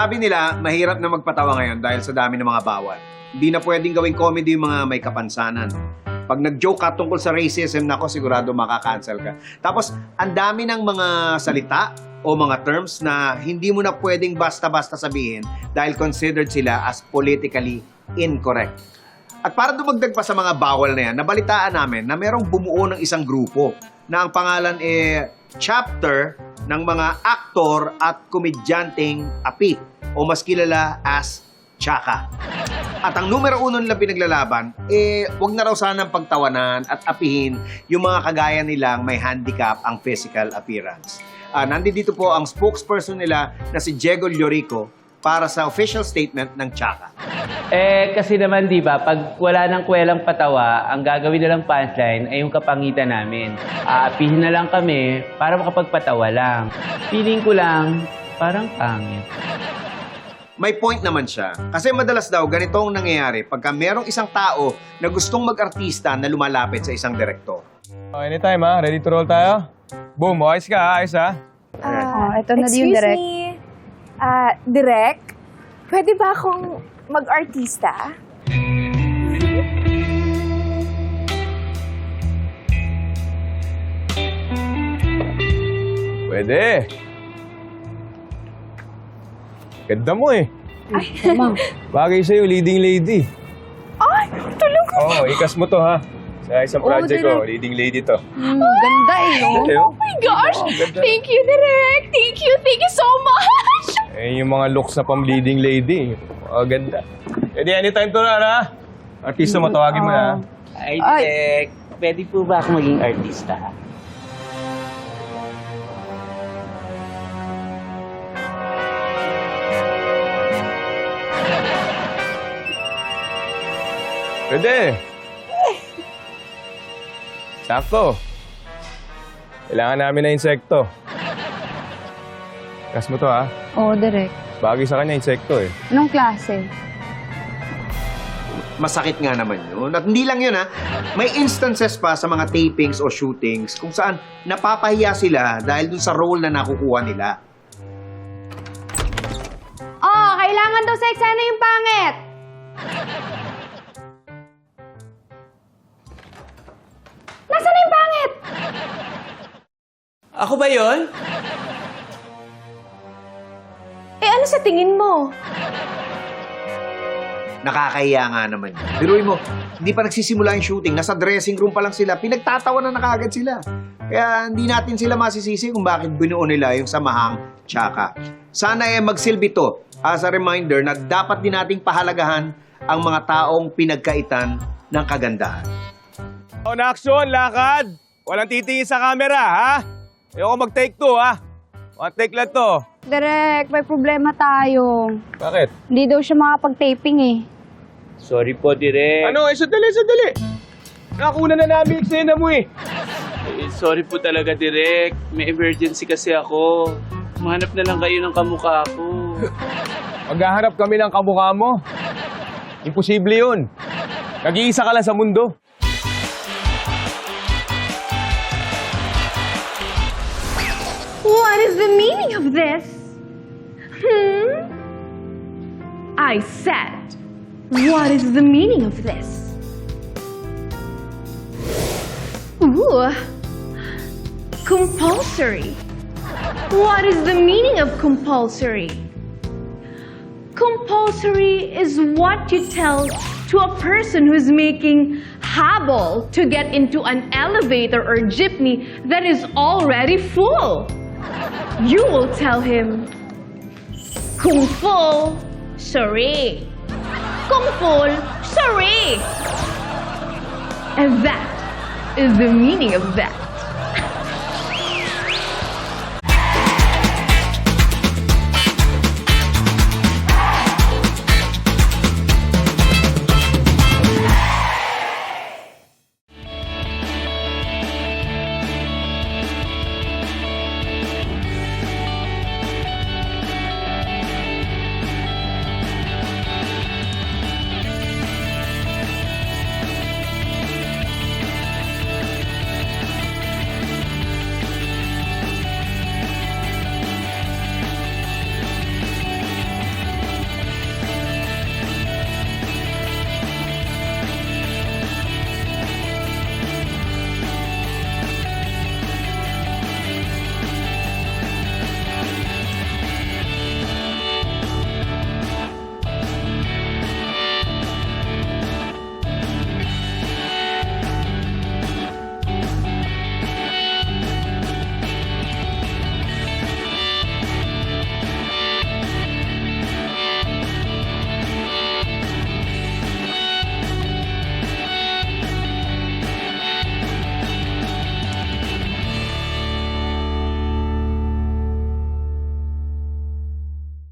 Sabi nila, mahirap na magpatawa ngayon dahil sa dami ng mga bawal. Hindi na pwedeng gawing comedy yung mga may kapansanan. Pag nag-joke ka tungkol sa racism, nako, sigurado makakancel ka. Tapos, ang dami ng mga salita o mga terms na hindi mo na pwedeng basta-basta sabihin dahil considered sila as politically incorrect. At para dumagdag pa sa mga bawal na yan, nabalitaan namin na merong bumuo ng isang grupo na ang pangalan Chapter ng mga aktor at komedyanteng api o mas kilala as Chaka. At ang numero uno nilang pinaglalaban, wag na raw sanang pagtawanan at apihin yung mga kagaya nilang may handicap ang physical appearance. Nandito po ang spokesperson nila na si Diego Llorico para sa official statement ng Chaka. Kasi naman, di ba, pag wala ng kwelang patawa, ang gagawin nilang punchline ay yung kapangitan namin. Aapihin na lang kami para makapagpatawa lang. Feeling ko lang, parang pangit. May point naman siya. Kasi madalas daw ganito ang nangyayari pagka merong isang tao na gustong mag-artista na lumalapit sa isang direktor. Anytime ha, ready to roll tayo? Boom, ayos ka ha, ayos ha? Ito na yung direct. Excuse me, direct? Pwede ba akong mag-artista? Pwede. Ganda mo eh. Bagay sa'yo, leading lady. Ay, tulong ko! Oo, ikas mo to ha. Sa isang project ko, leading lady to. Ganda eh, no? Oh my gosh! ganda. Thank you, direct! Thank you so much! Yung mga looks na pang leading lady. Ganda. Pwede anytime to na ha. Artista mo, tawagin mo na. Ay, Tek, pwede po ba ako maging artista? Pwede. Sakto. Kailangan namin na insekto. Ikas mo to ha. Oo, direct. Bagay sa kanya insekto eh. Anong klase? Masakit nga naman yun. At hindi lang yun ha. May instances pa sa mga tapings o shootings kung saan napapahiya sila dahil dun sa role na nakukuha nila. Oh, kailangan daw sa eksena yung pangit! Nasaan na yung pangit? Ako ba yon? Ano sa tingin mo? Nakakahiya nga naman yun. Biruin mo, hindi pa nagsisimula yung shooting. Nasa dressing room pa lang sila. Pinagtatawa na kaagad sila. Kaya hindi natin sila masisisi kung bakit binuo nila yung samahang Chaka. Sana magsilbi to as a reminder na dapat din nating pahalagahan ang mga taong pinagkaitan ng kagandahan. On action, lakad! Walang titingin sa camera, ha? Ayoko mag-take two, ha? One take lang to. Direct, may problema tayo. Bakit? Hindi daw siya makapag-taping eh. Sorry po, Direk. Ano? Sandali. Nakuna na namin yung eksena mo eh. Sorry po talaga, Direk. May emergency kasi ako. Mahanap na lang kayo ng kamukha ko. Maghahanap kami ng kamukha mo. Imposible yun. Nag-iisa ka lang sa mundo. What is the meaning of this? I said, what is the meaning of this? Ooh, compulsory. What is the meaning of compulsory? Compulsory is what you tell to a person who is making habol to get into an elevator or jeepney that is already full. You will tell him, Kung Fu, sorry. Kung Fu, sorry. And that is the meaning of that.